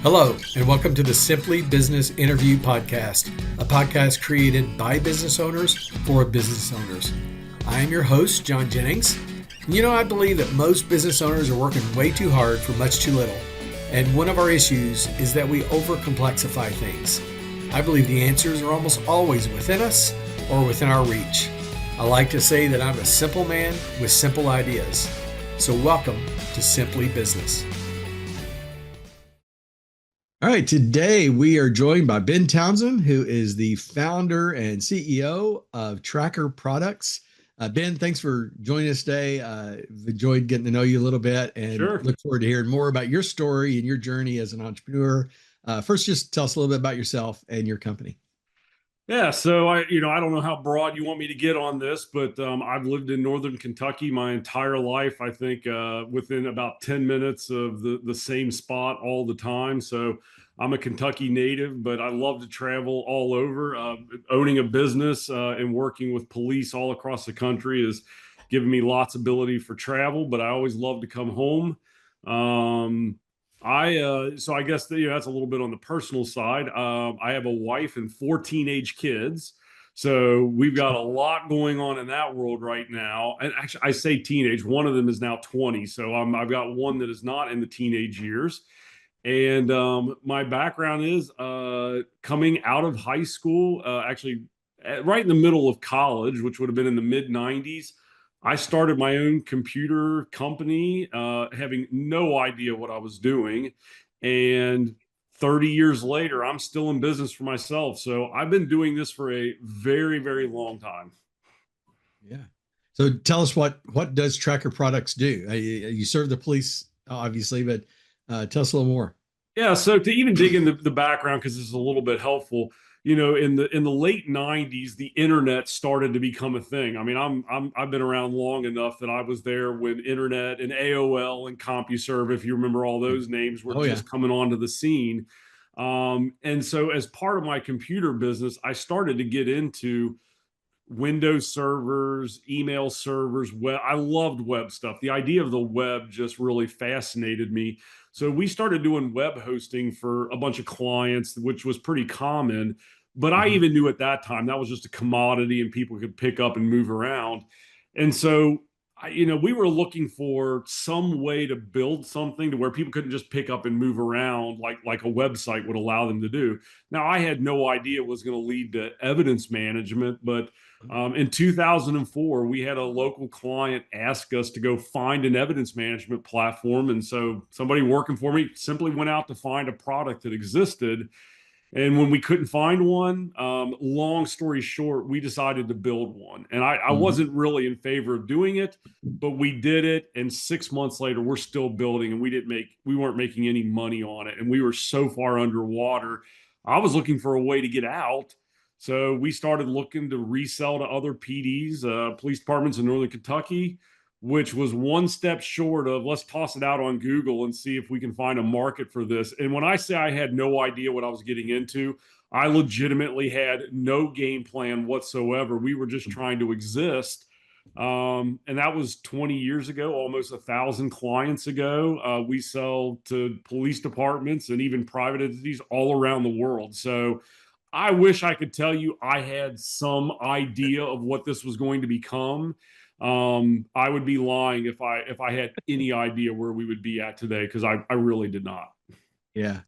Hello, and welcome to the Simply Business Interview Podcast, a podcast created by business owners for business owners. I am your host, John Jennings. I believe that most business owners are working way too hard for much too little. And one of our issues is that we overcomplexify things. I believe the answers are almost always within us or within our reach. I like to say that I'm a simple man with simple ideas. So welcome to Simply Business. All right, today we are joined by Ben Townsend, who is the founder and CEO of Tracker Products. Ben, thanks for joining us today. I've enjoyed getting to know you a little bit and look forward to hearing more about your story and your journey as an entrepreneur. First, just tell us a little bit about yourself and your company. Yeah, so I don't know how broad you want me to get on this, but I've lived in Northern Kentucky my entire life. I think within about 10 minutes of the same spot all the time. So I'm a Kentucky native, but I love to travel all over. Owning a business and working with police all across the country has given me lots of ability for travel, but I always love to come home. So I guess that's a little bit on the personal side. I have a wife and 4 teenage kids. So we've got a lot going on in that world right now. And actually, I say teenage, one of them is now 20. So I've got one that is not in the teenage years. And my background is coming out of high school, right in the middle of college, which would have been in the mid 90s. I started my own computer company, having no idea what I was doing. And 30 years later, I'm still in business for myself. So I've been doing this for a very, very long time. Yeah. So tell us what does Tracker Products do? You serve the police, obviously, but tell us a little more. Yeah. So to even dig into the background, because this is a little bit helpful, in the late 90s, the internet started to become a thing. I mean, I've been around long enough that I was there when internet and AOL and CompuServe, if you remember all those names, were just coming onto the scene. And so as part of my computer business, I started to get into Windows servers, email servers, web. I loved web stuff. The idea of the web just really fascinated me. So we started doing web hosting for a bunch of clients, which was pretty common. But I even knew at that time that was just a commodity and people could pick up and move around. And so, we were looking for some way to build something to where people couldn't just pick up and move around like a website would allow them to do. Now, I had no idea it was going to lead to evidence management, but in 2004, we had a local client ask us to go find an evidence management platform. And so somebody working for me simply went out to find a product that existed. And when we couldn't find one, long story short, we decided to build one. And I wasn't really in favor of doing it, but we did it. And 6 months later, we're still building, and we weren't making any money on it. And we were so far underwater. I was looking for a way to get out. So we started looking to resell to other PDs, police departments in Northern Kentucky, which was one step short of let's toss it out on Google and see if we can find a market for this. And when I say I had no idea what I was getting into, I legitimately had no game plan whatsoever. We were just trying to exist. And that was 20 years ago, almost 1,000 clients ago. We sell to police departments and even private entities all around the world. So I wish I could tell you I had some idea of what this was going to become. I would be lying if I had any idea where we would be at today, because I really did not. Yeah.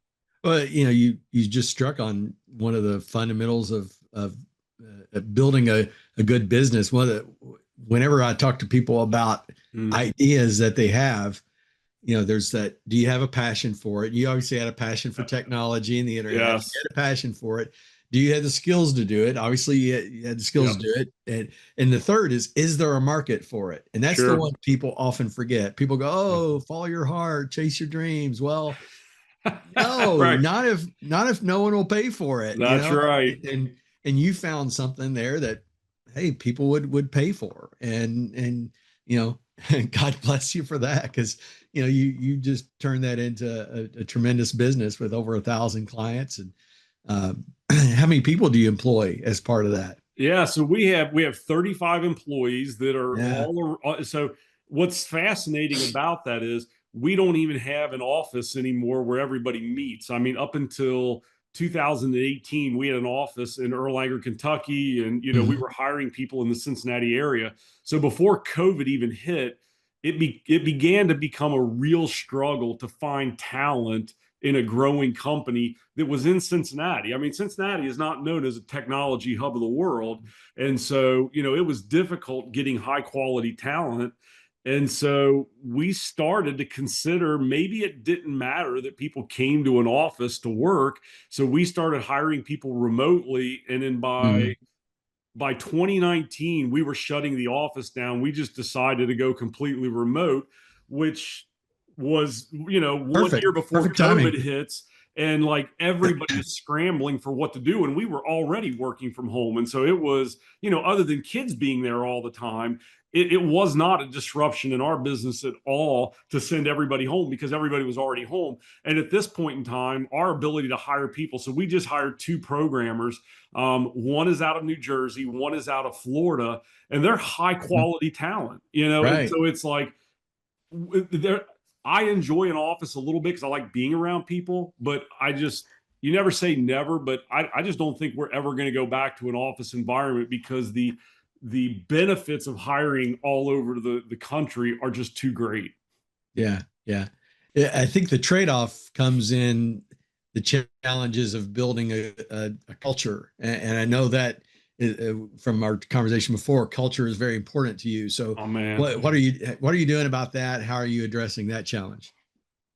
Well, you just struck on one of the fundamentals of building a good business. Whenever I talk to people about ideas that they have, there's that, do you have a passion for it? You obviously had a passion for technology and the internet. Yes. You had a passion for it. Do you have the skills to do it? Obviously, you had the skills to do it. And the third is there a market for it? And that's the one people often forget. People go, oh, follow your heart, chase your dreams. Well, no, right. not if no one will pay for it. That's right. And you found something there that, hey, people would pay for. And God bless you for that, because you just turned that into a tremendous business with over 1,000 clients. And how many people do you employ as part of that? Yeah, so we have 35 employees that are all. So what's fascinating about that is we don't even have an office anymore where everybody meets. I mean, up until 2018, we had an office in Erlanger, Kentucky, and we Mhm. were hiring people in the Cincinnati area. So before COVID even hit, it began to become a real struggle to find talent in a growing company that was in Cincinnati. I mean, Cincinnati is not known as a technology hub of the world. And so, it was difficult getting high quality talent. And so we started to consider maybe it didn't matter that people came to an office to work. So we started hiring people remotely. And then Mhm. by 2019, we were shutting the office down. We just decided to go completely remote, which was, 1 year before Perfect timing. COVID hits. And like everybody is scrambling for what to do. And we were already working from home. And so it was, other than kids being there all the time, it was not a disruption in our business at all to send everybody home because everybody was already home. And at this point in time, our ability to hire people, so we just hired two programmers. One is out of New Jersey, one is out of Florida, and they're high Mhm. quality talent, and Right. so it's like there. I enjoy an office a little bit because I like being around people, but you never say never, but I just don't think we're ever going to go back to an office environment because the benefits of hiring all over the country are just too great. Yeah. Yeah. Yeah, I think the trade-off comes in the challenges of building a culture. And I know that from our conversation before, culture is very important to you. So Oh man. what are you doing about that? How are you addressing that challenge?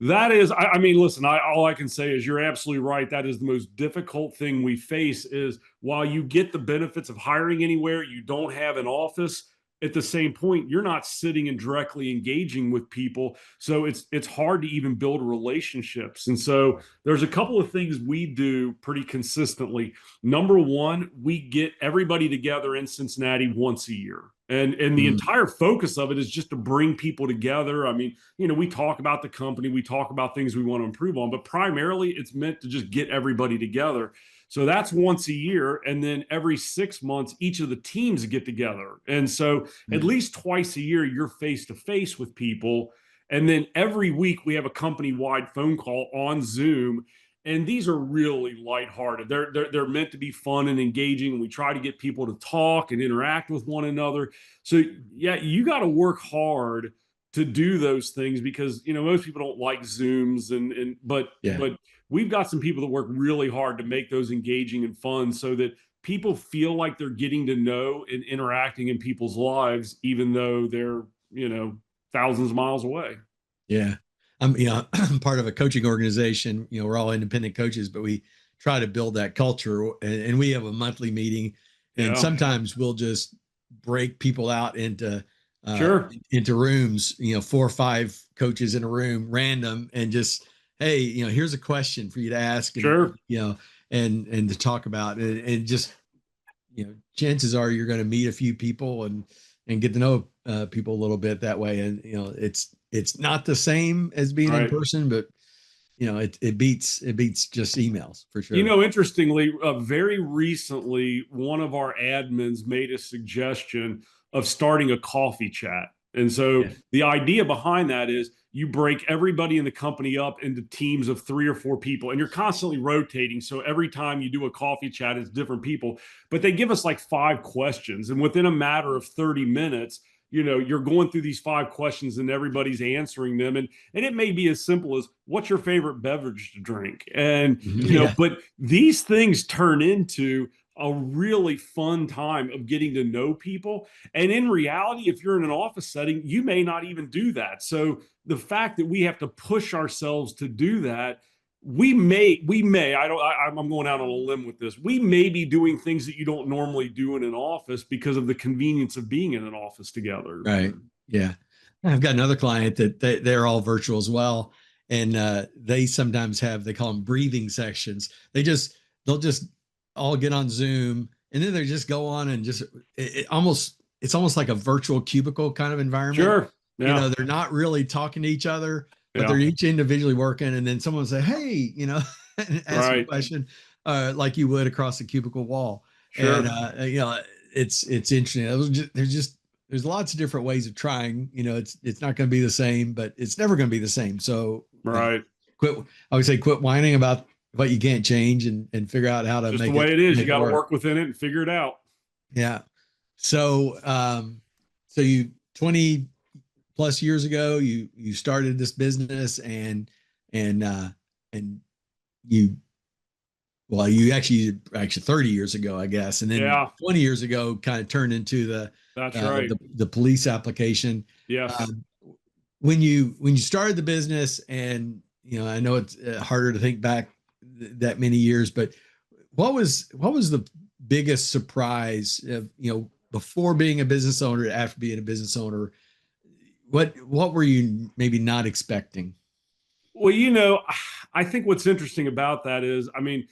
That is, I mean, listen, all I can say is you're absolutely right. That is the most difficult thing we face is while you get the benefits of hiring anywhere, you don't have an office. At the same point, you're not sitting and directly engaging with people. So it's hard to even build relationships. And so there's a couple of things we do pretty consistently. Number one, we get everybody together in Cincinnati once a year. And the Mm. entire focus of it is just to bring people together. I mean, we talk about the company, we talk about things we want to improve on, but primarily it's meant to just get everybody together. So that's once a year. And then every 6 months, each of the teams get together. And so at Mm. least twice a year, you're face to face with people. And then every week, we have a company wide phone call on Zoom. And these are really lighthearted. They're meant to be fun and engaging. We try to get people to talk and interact with one another. So yeah, you got to work hard to do those things because most people don't like Zooms and Yeah. but we've got some people that work really hard to make those engaging and fun so that people feel like they're getting to know and interacting in people's lives even though they're thousands of miles away. Yeah. I'm part of a coaching organization. We're all independent coaches, but we try to build that culture. And we have a monthly meeting. And Yeah, sometimes we'll just break people out uh, sure, into rooms, 4 or 5 coaches in a room, random, and just, hey, here's a question for you to ask and, sure. and to talk about it. And just, chances are you're going to meet a few people and get to know people a little bit that way. And it's not the same as being in Right. person, but it beats just emails for sure. Interestingly, very recently, one of our admins made a suggestion of starting a coffee chat. And so Yeah. the idea behind that is you break everybody in the company up into teams of 3 or 4 people, and you're constantly rotating. So every time you do a coffee chat, it's different people. But they give us like 5 questions. And within a matter of 30 minutes, you're going through these 5 questions and everybody's answering them. And it may be as simple as what's your favorite beverage to drink? And Yeah. but these things turn into a really fun time of getting to know people. And in reality, if you're in an office setting, you may not even do that. So the fact that we have to push ourselves to do that, we may, I'm going out on a limb with this. We may be doing things that you don't normally do in an office because of the convenience of being in an office together. Right. Yeah. I've got another client that they're all virtual as well. And they sometimes they call them breathing sections. They'll just all get on Zoom and then they just go on and just, it's almost like a virtual cubicle kind of environment. Sure. Yeah. They're not really talking to each other, but they're Yeah. each individually working. And then someone will say, hey, and ask a Right. question like you would across the cubicle wall. And, Sure. it's interesting. They're just there's lots of different ways of trying. It's not going to be the same, but it's never going to be the same. So, Right. quit. I would say quit whining about what you can't change and figure out how to Just the make it way it is. You make it got to work. work within it and figure it out. Yeah. So, you 20 plus years ago, you started this business and and you you actually 30 years ago, I guess, and then Yeah, 20 years ago, kind of turned into that's right. the police application. Yes. Um, when you started the business, and I know it's harder to think back that many years, but what was the biggest surprise of, before being a business owner to after being a business owner? What were you maybe not expecting? Well, I think what's interesting about that is, I mean,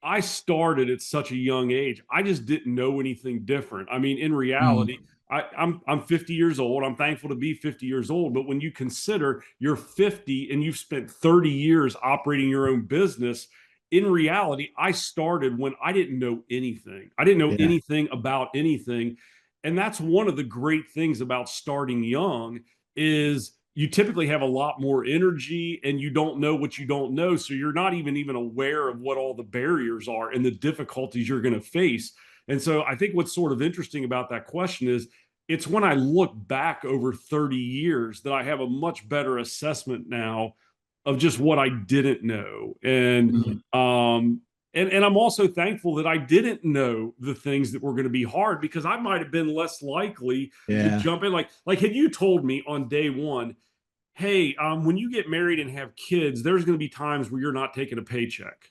I started at such a young age. I just didn't know anything different. I mean, in Mm, reality, I'm 50 years old. I'm thankful to be 50 years old. But when you consider you're 50 and you've spent 30 years operating your own business, in reality, I started when I didn't know anything. I didn't know yeah, anything about anything. And that's one of the great things about starting young is you typically have a lot more energy and you don't know what you don't know, so you're not even aware of what all the barriers are and the difficulties you're going to face. And so I think what's sort of interesting about that question is it's when I look back over 30 years that I have a much better assessment now of just what I didn't know. mm, And I'm also thankful that I didn't know the things that were going to be hard, because I might have been less likely to yeah, jump in. Like had you told me on day one, hey, when you get married and have kids, there's going to be times where you're not taking a paycheck.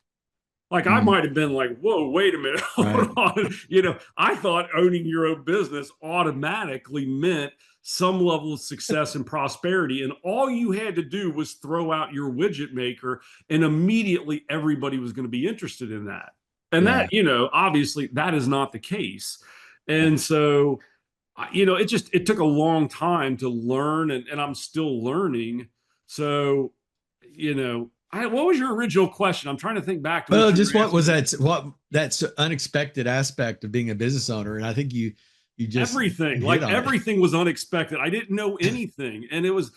Like I mm, might have been like, whoa, wait a minute, right, hold on. I thought owning your own business automatically meant some level of success and prosperity. And all you had to do was throw out your widget maker, and immediately everybody was going to be interested in that. And yeah, that, obviously that is not the case. yeah. And so it took a long time to learn, and I'm still learning. So, what was your original question? I'm trying to think back to what Well, you just were asking. what that's unexpected aspect of being a business owner, and I think you just Everything, hit like on it. everything was unexpected. I didn't know anything. And it was,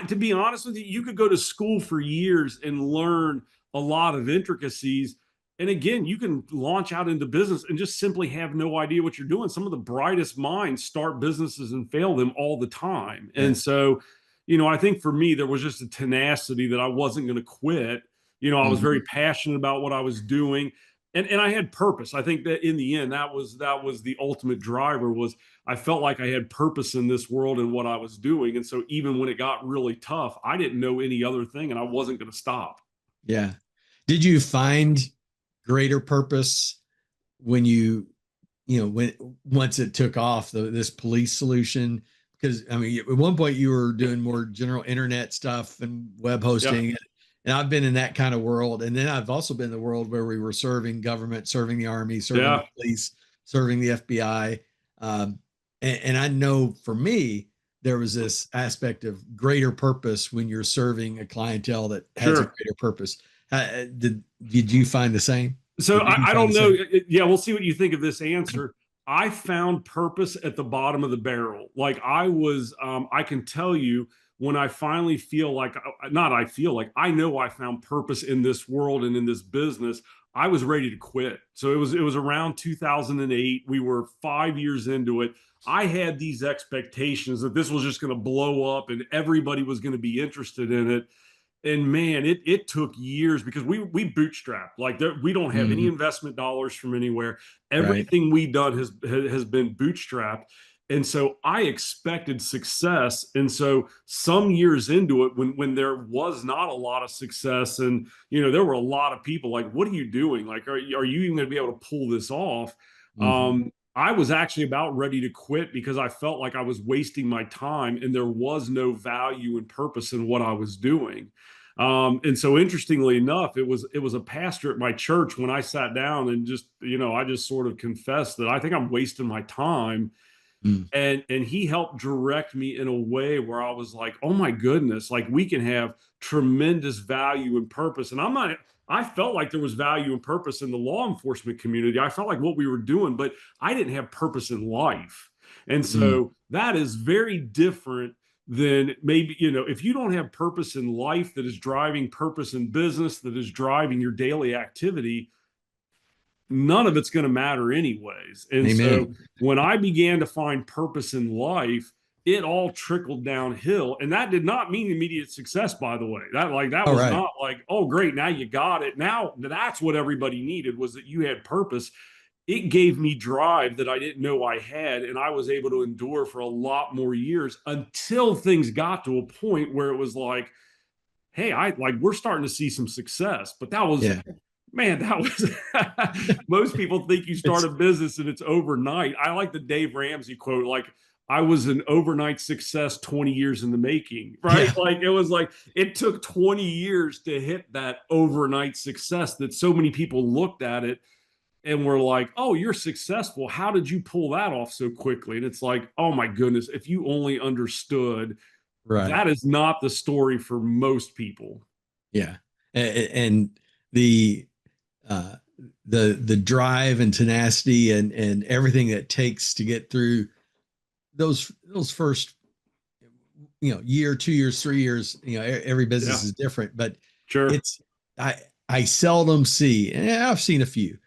to be honest with you, you could go to school for years and learn a lot of intricacies. And again, you can launch out into business and just simply have no idea what you're doing. Some of the brightest minds start businesses and fail them all the time. Yeah. And so, I think for me, there was just a tenacity that I wasn't going to quit. I was Mhm. very passionate about what I was doing, and I had purpose. I think that in the end, that was the ultimate driver. Was I felt like I had purpose in this world and what I was doing, and so even when it got really tough, I didn't know any other thing, and I wasn't going to stop. Yeah. Did you find greater purpose when when once it took off this police solution? Because I mean, at one point you were doing more general internet stuff and web Yeah, hosting, and I've been in that kind of world. And then I've also been in the world where we were serving government, serving the army, serving the yeah, police, serving the FBI. Um, and I know for me, there was this aspect of greater purpose when you're serving a clientele that has a sure. greater purpose. Did you find the same? So Or did you I find don't the know. same? Yeah, we'll see what you think of this answer. I found purpose at the bottom of the barrel. Like I can tell you when I finally feel like, not I feel like, I know I found purpose in this world and in this business. I was ready to quit. So it was around 2008. We were 5 years into it. I had these expectations that this was just going to blow up and everybody was going to be interested in it. And man, it took years, because we bootstrapped. Like we don't have any Mhm. investment dollars from anywhere. Right. Everything we done has been bootstrapped. And so I expected success. And so some years into it, when there was not a lot of success, and there were a lot of people like, what are you doing? Like, are you even going to be able to pull this off? Mhm. I was actually about ready to quit because I felt like I was wasting my time and there was no value and purpose in what I was doing. And so interestingly enough, it was a pastor at my church when I sat down and just, I just sort of confessed that I think I'm wasting my time. Mm. And he helped direct me in a way where I was like, oh my goodness, like we can have tremendous value and purpose. And I felt like there was value and purpose in the law enforcement community. I felt like what we were doing, but I didn't have purpose in life. And Mm. so that is very different than maybe, if you don't have purpose in life that is driving purpose in business, that is driving your daily activity, none of it's going to matter anyways. And so Amen. when I began to find purpose in life, it all trickled downhill. And that did not mean immediate success, by the way. That All was right. not like, oh, great, now you got it. Now that's what everybody needed, was that you had purpose. It gave me drive that I didn't know I had. And I was able to endure for a lot more years until things got to a point where it was like, hey, we're starting to see some success. But that was, Yeah. man, that was most people think you start It's a business and it's overnight. I like the Dave Ramsey quote, like, I was an overnight success 20 years in the making, right? yeah. Like, it was like it took 20 years to hit that overnight success, that so many people looked at it and were like, oh, you're successful. How did you pull that off so quickly? And it's like, oh my goodness, if you only understood, Right. that is not the story for most people. Yeah. And the uh the drive and tenacity and everything that takes to get through those first year, 2 years, 3 years. Every business Yeah, is different, but sure. it's I I seldom see, and I've seen a few,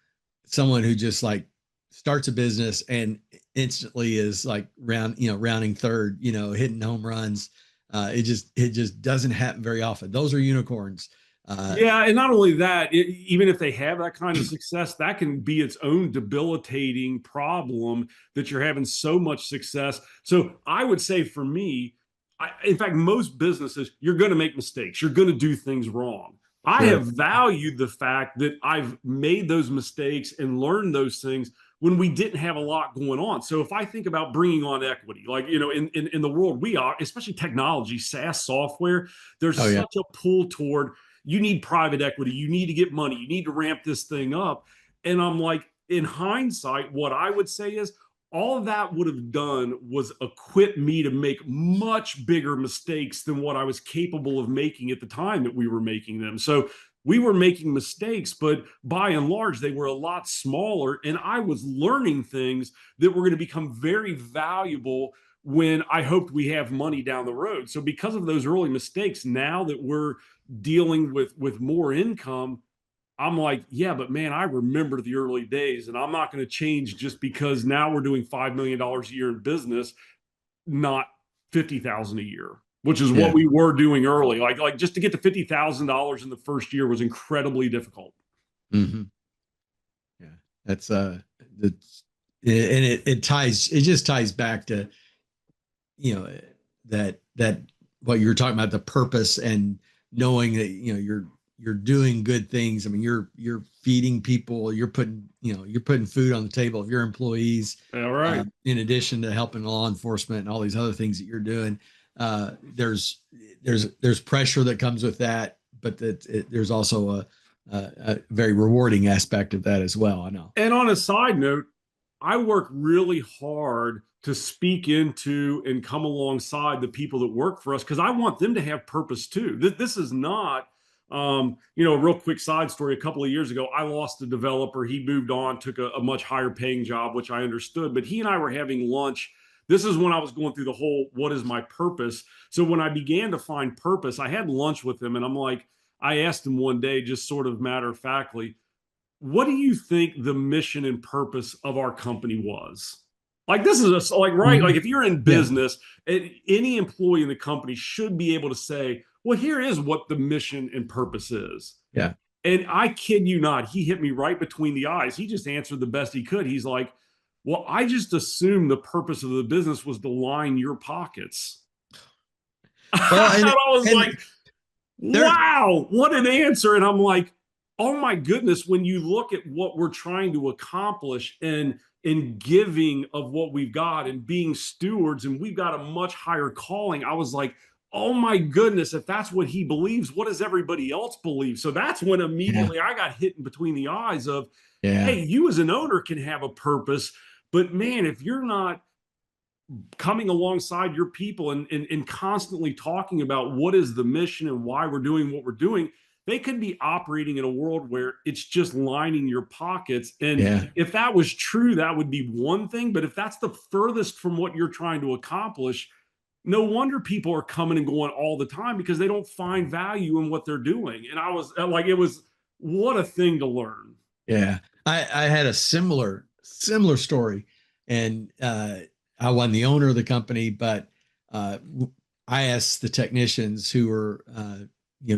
someone who just like starts a business and instantly is like rounding third, hitting home runs. It just doesn't happen very often. Those are unicorns. uh Yeah, and not only that, even if they have that kind of success, that can be its own debilitating problem, that you're having so much success. So I would say for me, in fact, most businesses, you're going to make mistakes. You're going to do things wrong. I have sure. valued the fact that I've made those mistakes and learned those things when we didn't have a lot going on. So if I think about bringing on equity, like, in the world we are, especially technology, SaaS software, there's Oh yeah. such a pull toward, you need private equity, you need to get money, you need to ramp this thing up. And I'm like, in hindsight, what I would say is, all of that would have done was equip me to make much bigger mistakes than what I was capable of making at the time that we were making them. So we were making mistakes, but by and large, they were a lot smaller. And I was learning things that were going to become very valuable when I hoped we have money down the road. So because of those early mistakes, now that we're dealing with more income, I'm like, yeah, but man, I remember the early days, and I'm not going to change just because now we're doing $5 million a year in business, not 50,000 a year, which is what Yeah. we were doing early. Like just to get to $50,000 in the first year was incredibly difficult. Hmm. Yeah. That's and it just ties back to, you know that what you're talking about, the purpose and knowing that you're doing good things. I mean, you're feeding people, you're putting food on the table of your employees, All right. in addition to helping law enforcement and all these other things that you're doing. There's pressure that comes with that, but there's also a very rewarding aspect of that as well, I know. And on a side note, I work really hard to speak into and come alongside the people that work for us, because I want them to have purpose too. This is not, a real quick side story. A couple of years ago, I lost a developer. He moved on, took a much higher paying job, which I understood. But he and I were having lunch. This is when I was going through the whole, what is my purpose? So when I began to find purpose, I had lunch with him, and I'm like, I asked him one day, just sort of matter of factly, what do you think the mission and purpose of our company was? Like, this is like, right, like Mhm. if you're in Yeah. business, any employee in the company should be able to say, well, here is what the mission and purpose is. Yeah. And I kid you not, he hit me right between the eyes. He just answered the best he could. He's like, well, I just assumed the purpose of the business was to line your pockets. And Well, I was like, and there. wow, what an answer. And I'm like, oh my goodness, when you look at what we're trying to accomplish, and in giving of what we've got and being stewards, and we've got a much higher calling, I was like, oh my goodness, if that's what he believes, what does everybody else believe? So that's when Yeah. immediately I got hit in between the eyes of, Yeah. hey, you as an owner can have a purpose, but man, if you're not coming alongside your people and constantly talking about what is the mission and why we're doing what we're doing, they could be operating in a world where it's just lining your pockets. And Yeah. if that was true, that would be one thing. But if that's the furthest from what you're trying to accomplish, no wonder people are coming and going all the time, because they don't find value in what they're doing. And I was like, it was, what a thing to learn. Yeah. I had a similar story, and I wasn't the owner of the company, but uh, I asked the technicians who were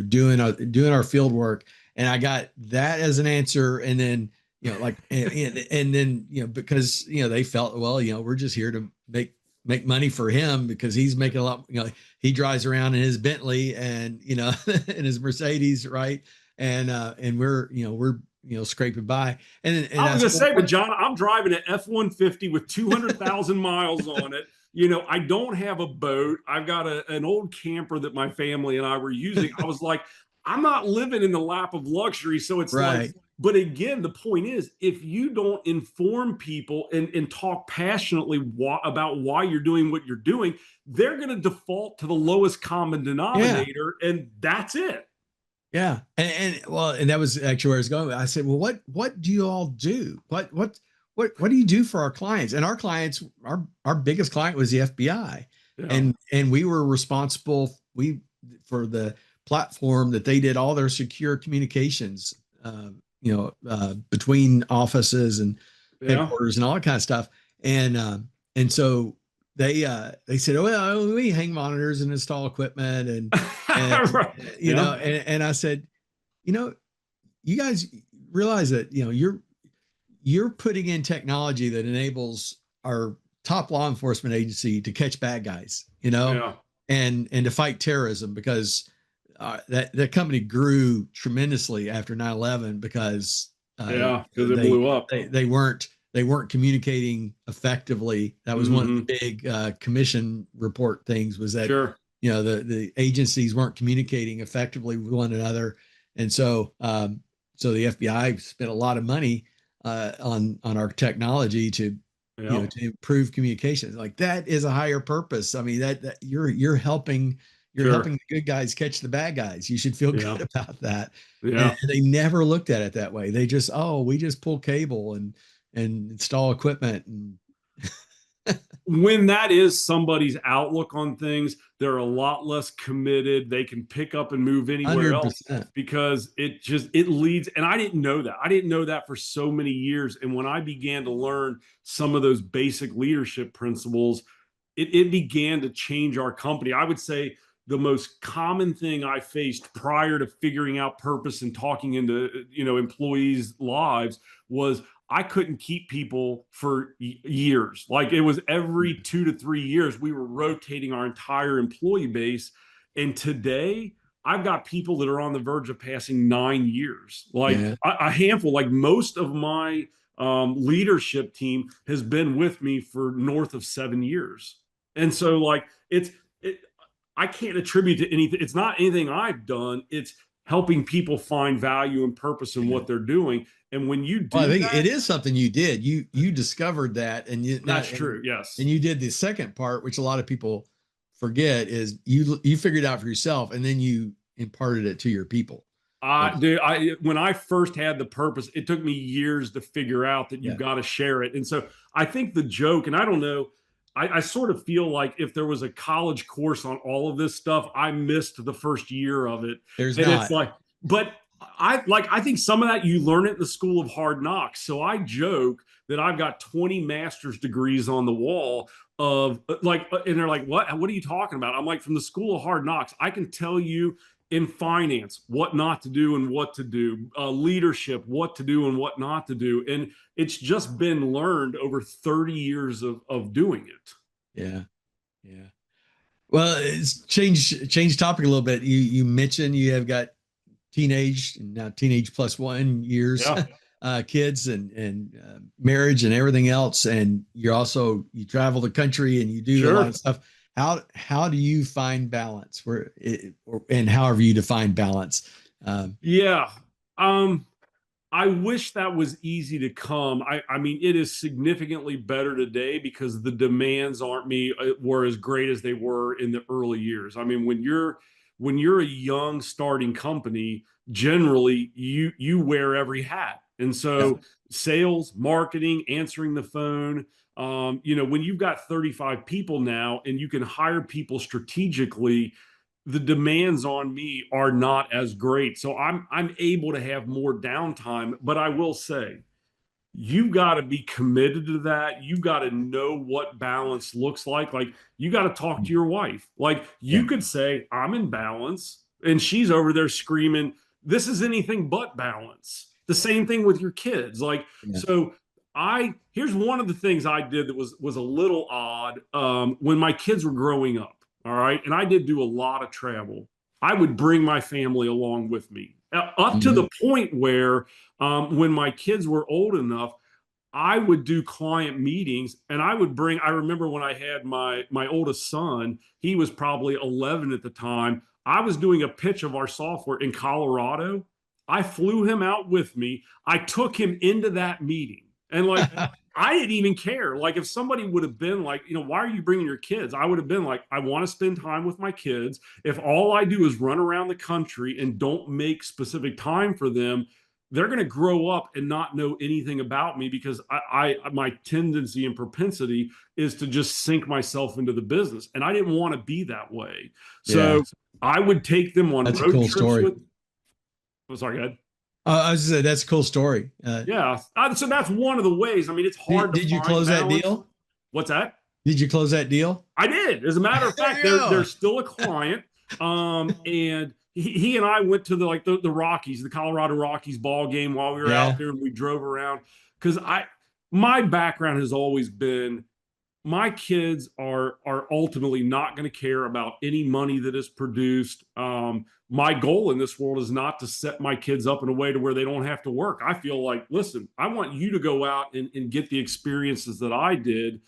doing our field work, and I got that as an answer, and then like and then because they felt, well, we're just here to make money for him because he's making a lot. He drives around in his Bentley and in his Mercedes, right? And we're scraping by. And I I was said, gonna well, say, but John, I'm driving an F-150 with 200,000 miles on it. I don't have a boat. I've got an old camper that my family and I were using. I was like, I'm not living in the lap of luxury. So it's like, right. but again, the point is, if you don't inform people and talk passionately about why you're doing what you're doing, they're going to default to the lowest common Yeah. denominator, and that's it. Yeah. And that was actually where I was going. I said, well, what do you all do? What do you do for our clients? And our clients, our biggest client was the FBI. Yeah. And we were responsible for the platform that they did all their secure communications, between offices and Yeah. headquarters and all that kind of stuff. And so they said, oh, well, we hang monitors and install equipment and Right. Yeah. and I said, you know, you guys realize that you're putting in technology that enables our top law enforcement agency to catch bad guys, Yeah. and to fight terrorism, because that company grew tremendously after 9/11 because Yeah. Because it they blew up. they weren't communicating effectively. That was one of the Hmm. big commission report things, was that Sure. the agencies weren't communicating effectively with one another, and so the FBI spent a lot of money on our technology to Yeah. to improve communications. Like, that is a higher purpose. I mean, that you're helping Sure. the good guys catch the bad guys. You should feel Yeah. good about that. And Yeah. they never looked at it that way. They just, oh, we just pull cable and install equipment and When that is somebody's outlook on things, they're a lot less committed. They can pick up and move anywhere else, 100%. because it leads. And I didn't know that. I didn't know that for so many years. And when I began to learn some of those basic leadership principles, it began to change our company. I would say the most common thing I faced prior to figuring out purpose and talking into employees' lives was I couldn't keep people for years. Like, it was every 2 to 3 years we were rotating our entire employee base. And today I've got people that are on the verge of passing 9 years. Like Yeah. a handful. Like, most of my leadership team has been with me for north of 7 years. And so, like, I can't attribute to anything. It's not anything I've done. It's helping people find value and purpose in Yeah. what they're doing. And when you Well, I do think it that, is something you did. You discovered that, and you now that's true. and Yes. you did the second part, which a lot of people forget, is you figured it out for yourself, and then you imparted it to your people. That's When I first had the purpose, it took me years to figure out that you yeah. got to share it. And so I think the joke, and I don't know, I sort of feel like if there was a college course on all of this stuff, I missed the first year of it. There's And it's not. like, but I think some of that you learn it in the school of hard knocks. So I joke that I've got 20 master's degrees on the wall of, like, and they're like, what are you talking about? I'm like, from the school of hard knocks, I can tell you in finance what not to do and what to do, leadership, what to do and what not to do. And it's just been learned over 30 years of doing it. Yeah. Yeah. Well, it's change topic a little bit. You mentioned you have got teenage, and now teenage plus 1 years, Yeah. kids and marriage and everything else, and you travel the country and you do a lot Sure. of stuff. How do you find balance? And however you define balance? Yeah. Um, I wish that was easy to come. I mean, it is significantly better today because the demands aren't me were as great as they were in the early years. I mean, when you're a young starting company, generally you wear every hat. And Yeah. so sales, marketing, answering the phone, when you've got 35 people now and you can hire people strategically, the demands on me are not as great. So I'm able to have more downtime, but I will say you got to be committed to that. You got to know what balance looks like. Like you got to talk to your wife. Like Yeah. you could say, I'm in balance. And she's over there screaming, this is anything but balance. The same thing with your kids. Like, Yeah. so here's one of the things I did that was a little odd when my kids were growing up. All right. And I did do a lot of travel. I would bring my family along with me up to Mhm. the point where when my kids were old enough, I would do client meetings and I remember when I had my oldest son, he was probably 11 at the time. I was doing a pitch of our software in Colorado. I flew him out with me. I took him into that meeting. And like I didn't even care. Like if somebody would have been like, why are you bringing your kids? I would have been like, I want to spend time with my kids. If all I do is run around the country and don't make specific time for them, they're going to grow up and not know anything about me because my tendency and propensity is to just sink myself into the business, and I didn't want to be that way. Yeah. So I would take them on That's a road cool trips story. with. Oh, sorry, go ahead. I was just saying, that's a cool story. Yeah, so that's one of the ways. I mean, it's hard to Did you find close that balance. deal? What's that? Did you close that deal? I did. As a matter of There fact, you they're go. still a client. And he and I went to the Rockies, the Colorado Rockies ball game while we were out Yeah. there, and we drove around because my background has always been my kids are ultimately not going to care about any money that is produced. My goal in this world is not to set my kids up in a way to where they don't have to work. I feel like, listen, I want you to go out and get the experiences that I did.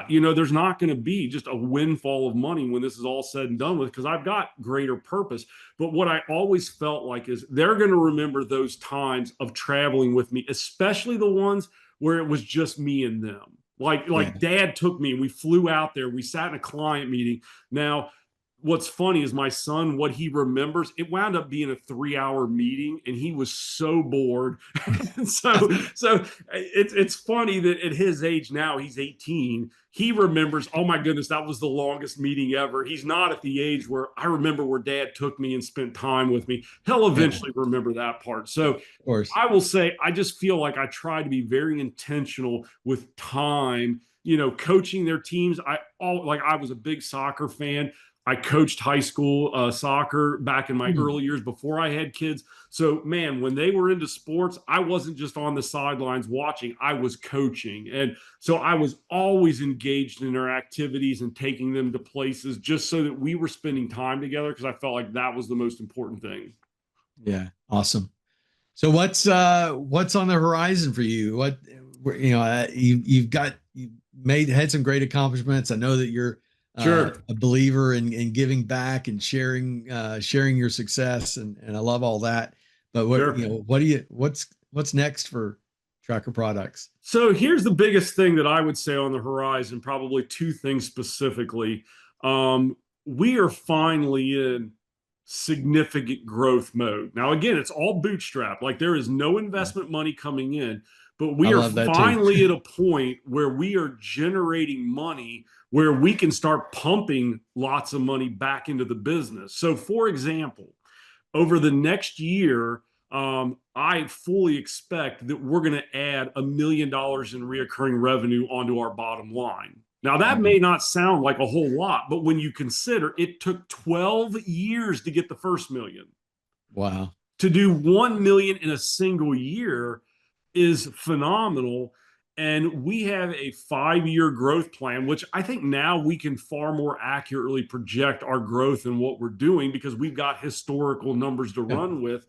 There's not going to be just a windfall of money when this is all said and done with because I've got greater purpose. But what I always felt like is they're going to remember those times of traveling with me, especially the ones where it was just me and them. Yeah. Like dad took me and we flew out there. We sat in a client meeting. Now, what's funny is my son, what he remembers, it wound up being a 3-hour meeting and he was so bored. And so it's funny that at his age now, he's 18, he remembers, oh my goodness, that was the longest meeting ever. He's not at the age where I remember where dad took me and spent time with me. He'll Yeah. eventually remember that part. So Of course. I will say, I just feel like I try to be very intentional with time, coaching their teams. I was a big soccer fan. I coached high school soccer back in my Hmm. early years before I had kids. So, man, when they were into sports, I wasn't just on the sidelines watching, I was coaching. And so I was always engaged in their activities and taking them to places just so that we were spending time together because I felt like that was the most important thing. Yeah. Awesome. So what's on the horizon for you? You've had some great accomplishments. I know that you're Sure. a believer in giving back and sharing your success, and I love all that. But Sure. what's next for Tracker Products? So here's the biggest thing that I would say on the horizon, probably two things specifically. Um, we are finally in significant growth mode. Now, again, it's all bootstrap. Like there is no Yeah. investment money coming in, but I we are love that too. finally at a point where we are generating money where we can start pumping lots of money back into the business. So, for example, over the next year, I fully expect that we're going to add $1 million in reoccurring revenue onto our bottom line. Now, that may not sound like a whole lot, but when you consider it took 12 years to get the first million, Wow. to do 1 million in a single year is phenomenal. And we have a 5-year growth plan, which I think now we can far more accurately project our growth and what we're doing because we've got historical numbers to Yeah. run with.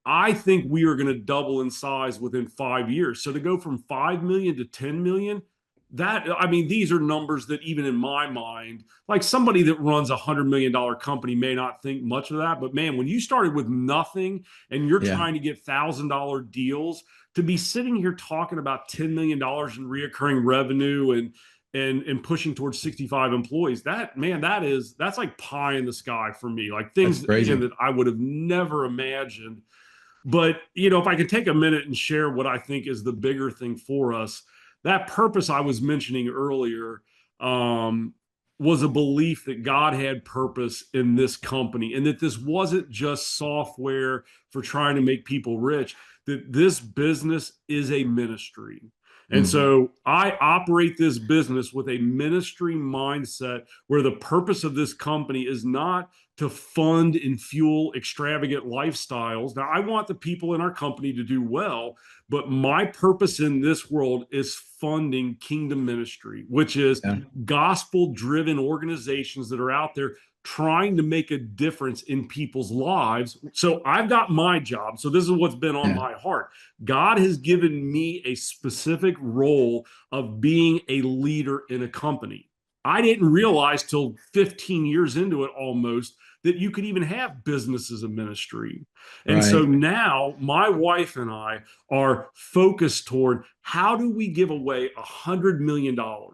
I think we are going to double in size within 5 years. So to go from 5 million to 10 million, these are numbers that even in my mind, like somebody that runs $100 million company may not think much of that. But man, when you started with nothing and you're Yeah. trying to get $1,000 deals, to be sitting here talking about $10 million in reoccurring revenue and pushing towards 65 employees. That's like pie in the sky for me. Like things, again, that I would have never imagined. But, if I could take a minute and share what I think is the bigger thing for us, that purpose I was mentioning earlier, um, was a belief that God had purpose in this company and that this wasn't just software for trying to make people rich, that this business is a ministry. And so I operate this business with a ministry mindset where the purpose of this company is not to fund and fuel extravagant lifestyles. Now, I want the people in our company to do well, but my purpose in this world is funding kingdom ministry, which is gospel driven organizations that are out there trying to make a difference in people's lives. So I've got my job. So this is what's been on my heart. God has given me a specific role of being a leader in a company. I didn't realize till 15 years into it almost that you could even have business as a ministry. And so now my wife and I are focused toward how do we give away $100 million? All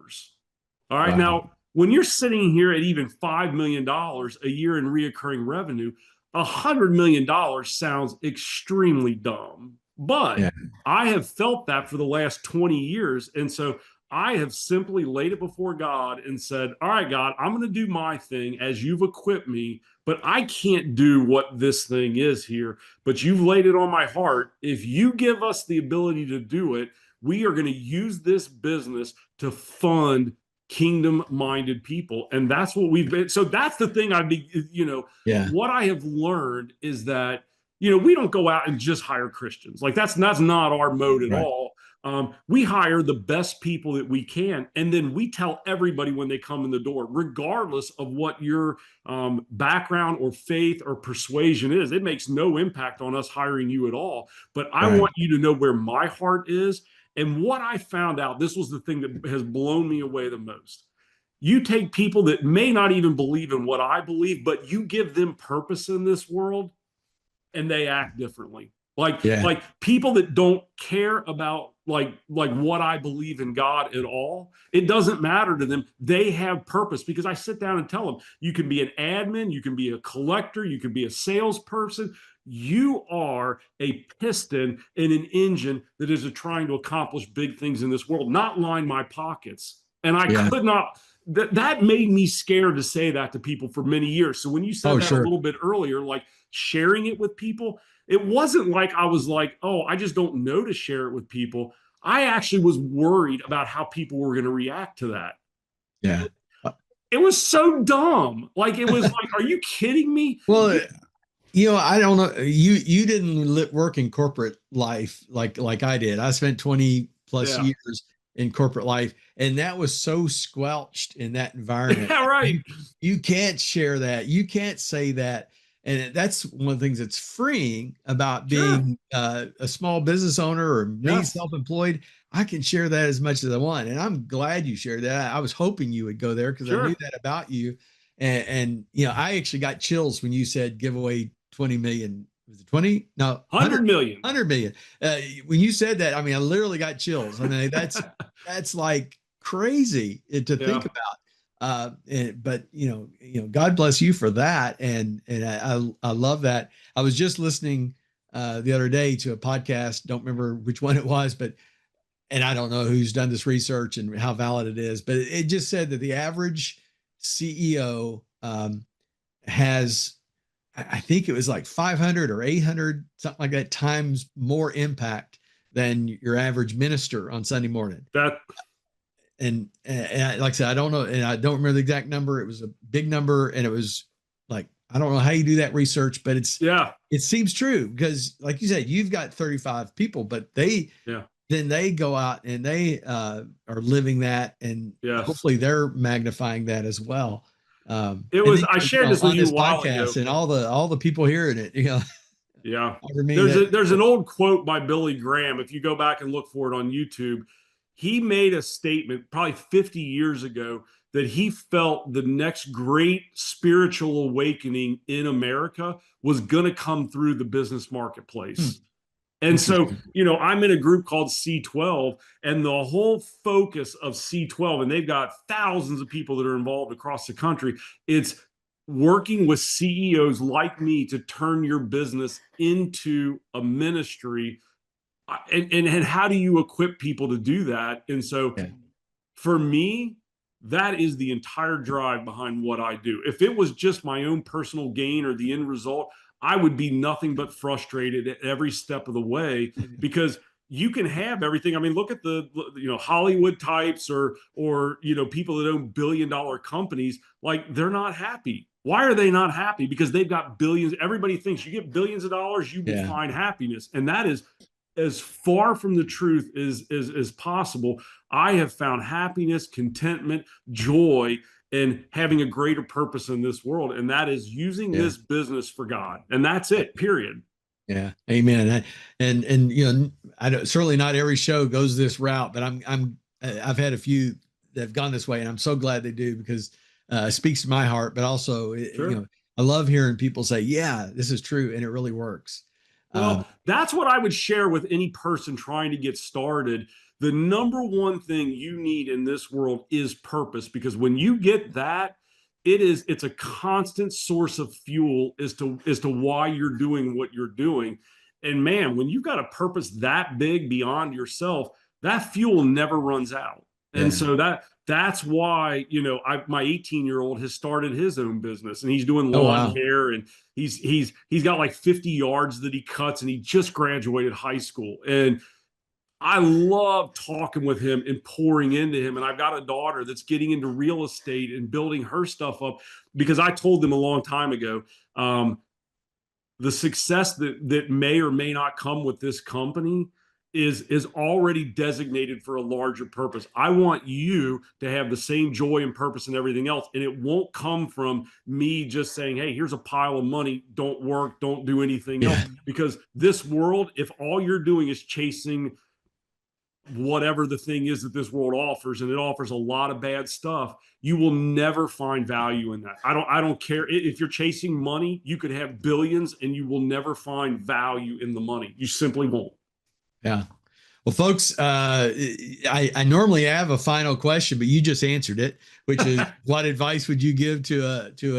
right. Now, when you're sitting here at even $5 million a year in reoccurring revenue, $100 million sounds extremely dumb. But I have felt that for the last 20 years. And so I have simply laid it before God and said, all right, God, I'm going to do my thing as you've equipped me, but I can't do what this thing is here. But you've laid it on my heart. If you give us the ability to do it, we are going to use this business to fund kingdom-minded people. And that's what we've been. So that's the thing what I have learned is that, we don't go out and just hire Christians. Like that's not our mode at all. We hire the best people that we can, and then we tell everybody when they come in the door, regardless of what your background or faith or persuasion is. It makes no impact on us hiring you at all. But I want you to know where my heart is. And what I found out, this was the thing that has blown me away the most. You take people that may not even believe in what I believe, but you give them purpose in this world, and they act differently. Like people that don't care about like what I believe in God at all. It doesn't matter to them. They have purpose because I sit down and tell them, you can be an admin, you can be a collector, you can be a salesperson. You are a piston in an engine that is trying to accomplish big things in this world, not line my pockets. And I could not. That made me scared to say that to people for many years. So when you said that a little bit earlier, like sharing it with people, it wasn't like I was like, oh, I just don't know to share it with people. I actually was worried about how people were going to react to that. Yeah. It was so dumb. Like, it was like, are you kidding me? Well, I don't know. You didn't work in corporate life like I did. I spent 20 plus years in corporate life, and that was so squelched in that environment. Yeah, right. You can't share that. You can't say that. And that's one of the things that's freeing about being a small business owner or me self-employed. I can share that as much as I want. And I'm glad you shared that. I was hoping you would go there because I knew that about you. And I actually got chills when you said give away 20 million. Was it 20? No, 100 million. 100 million. When you said that, I mean, I literally got chills. I mean, that's like crazy to think about. But God bless you for that. And I love that. I was just listening the other day to a podcast. Don't remember which one it was, and I don't know who's done this research and how valid it is, but it just said that the average CEO has, I think it was like 500 or 800, something like that, times more impact than your average minister on Sunday morning. And like I said, I don't know, and I don't remember the exact number. It was a big number, and it was like, I don't know how you do that research, but it seems true because, like you said, you've got 35 people, but then they go out and they are living that, and hopefully they're magnifying that as well. I shared this with you a while ago, and all the people hearing it, Yeah. There's an old quote by Billy Graham. If you go back and look for it on YouTube, he made a statement probably 50 years ago that he felt the next great spiritual awakening in America was going to come through the business marketplace. And so, I'm in a group called C12, and the whole focus of C12, and they've got thousands of people that are involved across the country. It's working with CEOs like me to turn your business into a ministry. And how do you equip people to do that? And so Yeah. for me, that is the entire drive behind what I do. If it was just my own personal gain or the end result, I would be nothing but frustrated at every step of the way, because you can have everything. I mean, look at the Hollywood types or people that own billion-dollar companies. Like, they're not happy. Why are they not happy? Because they've got billions. Everybody thinks you get billions of dollars, you will find happiness, and that is as far from the truth as possible. I have found happiness, contentment, joy, and having a greater purpose in this world, and that is using this business for God, and that's it. Period. Yeah, amen. And I don't, certainly not every show goes this route, but I've had a few that have gone this way, and I'm so glad they do, because it speaks to my heart. But also, I love hearing people say, "Yeah, this is true," and it really works. Well, that's what I would share with any person trying to get started. The number one thing you need in this world is purpose, because when you get that, it's a constant source of fuel as to why you're doing what you're doing. And man, when you've got a purpose that big beyond yourself, that fuel never runs out. And so that's why, my 18-year-old has started his own business, and he's doing lawn care, and he's got like 50 yards that he cuts, and he just graduated high school. And I love talking with him and pouring into him. And I've got a daughter that's getting into real estate and building her stuff up, because I told them a long time ago, the success that may or may not come with this company is already designated for a larger purpose. I want you to have the same joy and purpose and everything else. And it won't come from me just saying, hey, here's a pile of money. Don't work. Don't do anything else. Because this world, if all you're doing is chasing whatever the thing is that this world offers, and it offers a lot of bad stuff, you will never find value in that. I don't care if you're chasing money. You could have billions and you will never find value in the money. You simply won't. Yeah. Well, folks, I normally have a final question, but you just answered it, which is, what advice would you give to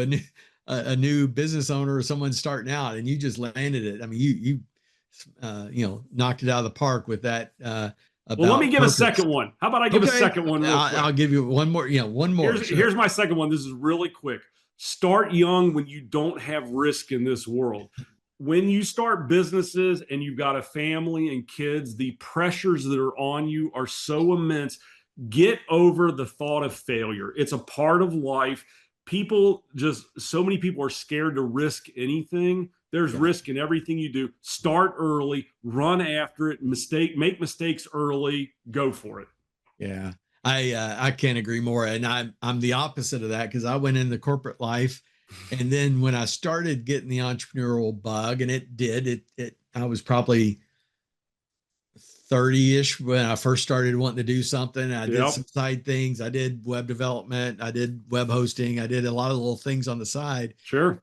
a new business owner or someone starting out? And you just landed it. I mean, you knocked it out of the park with that. Well, let me give a second one. How about I give a second one real quick? I'll give you one more. One more. Here's my second one. This is really quick. Start young when you don't have risk in this world. When you start businesses and you've got a family and kids, the pressures that are on you are so immense. Get over the thought of failure. It's a part of life. So many people are scared to risk anything. There's risk in everything you do. Start early, run after it, make mistakes early, go for it. Yeah. I can't agree more. And I'm the opposite of that, because I went into corporate life. And then when I started getting the entrepreneurial bug, and I was probably 30-ish when I first started wanting to do something. I did some side things. I did web development. I did web hosting. I did a lot of little things on the side. Sure.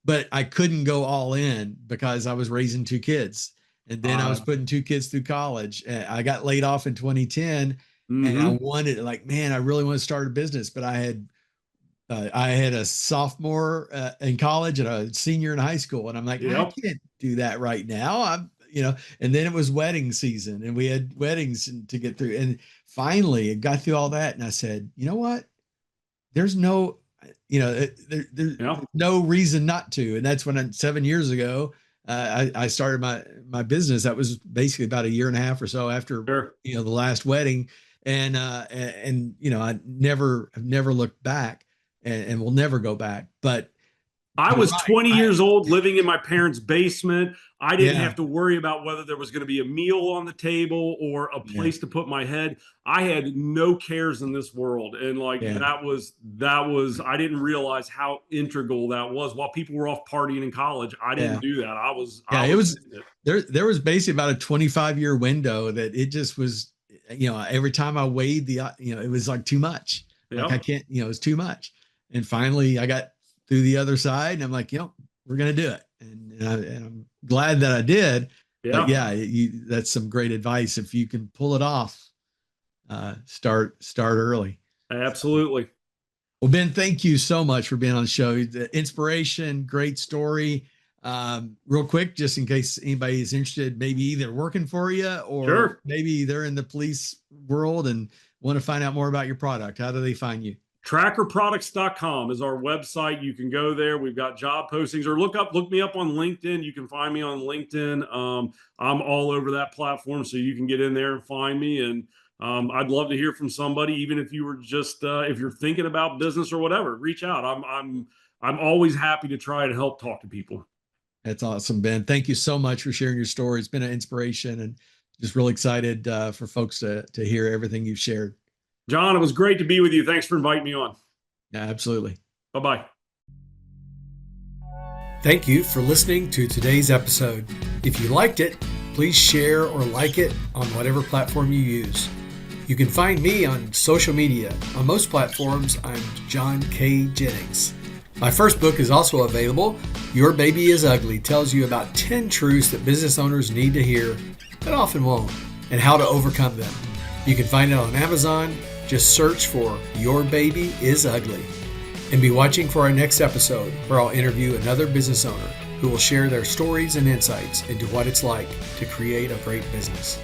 But I couldn't go all in because I was raising two kids. And then I was putting two kids through college. I got laid off in 2010. And I wanted, man, I really want to start a business. But I had a sophomore in college and a senior in high school. And I'm like, I can't do that right now. And then it was wedding season, and we had weddings to get through. And finally it got through all that. And I said, you know what? There's no, there's no reason not to. And that's when 7 years ago, I started my business. That was basically about a year and a half or so after, the last wedding. And I never looked back, and will never go back. But I was 20 years old, living in my parents' basement. I didn't have to worry about whether there was going to be a meal on the table or a place to put my head. I had no cares in this world. And that was, I didn't realize how integral that was. While people were off partying in college, I didn't do that. There was basically about a 25-year window that it just was, every time I weighed it was like too much. Like I can't, it was too much. And finally I got through the other side, and I'm like, we're going to do it. And I'm glad that I did. Yeah. But yeah, that's some great advice. If you can pull it off, start early. Absolutely. Well, Ben, thank you so much for being on the show. The inspiration, great story. Real quick, just in case anybody is interested, maybe either working for you or Sure. maybe they're in the police world and want to find out more about your product. How do they find you? Trackerproducts.com is our website. You can go there. We've got job postings, or look me up on LinkedIn. You can find me on LinkedIn. I'm all over that platform, so you can get in there and find me. And I'd love to hear from somebody, even if you were just if you're thinking about business or whatever. Reach out. I'm always happy to try to help talk to people. That's awesome, Ben. Thank you so much for sharing your story. It's been an inspiration, and just really excited for folks to hear everything you've shared. John, it was great to be with you. Thanks for inviting me on. Yeah, absolutely. Bye-bye. Thank you for listening to today's episode. If you liked it, please share or like it on whatever platform you use. You can find me on social media. On most platforms, I'm John K. Jennings. My first book is also available. Your Baby is Ugly tells you about 10 truths that business owners need to hear, but often won't, and how to overcome them. You can find it on Amazon. Just search for Your Baby is Ugly. And be watching for our next episode, where I'll interview another business owner who will share their stories and insights into what it's like to create a great business.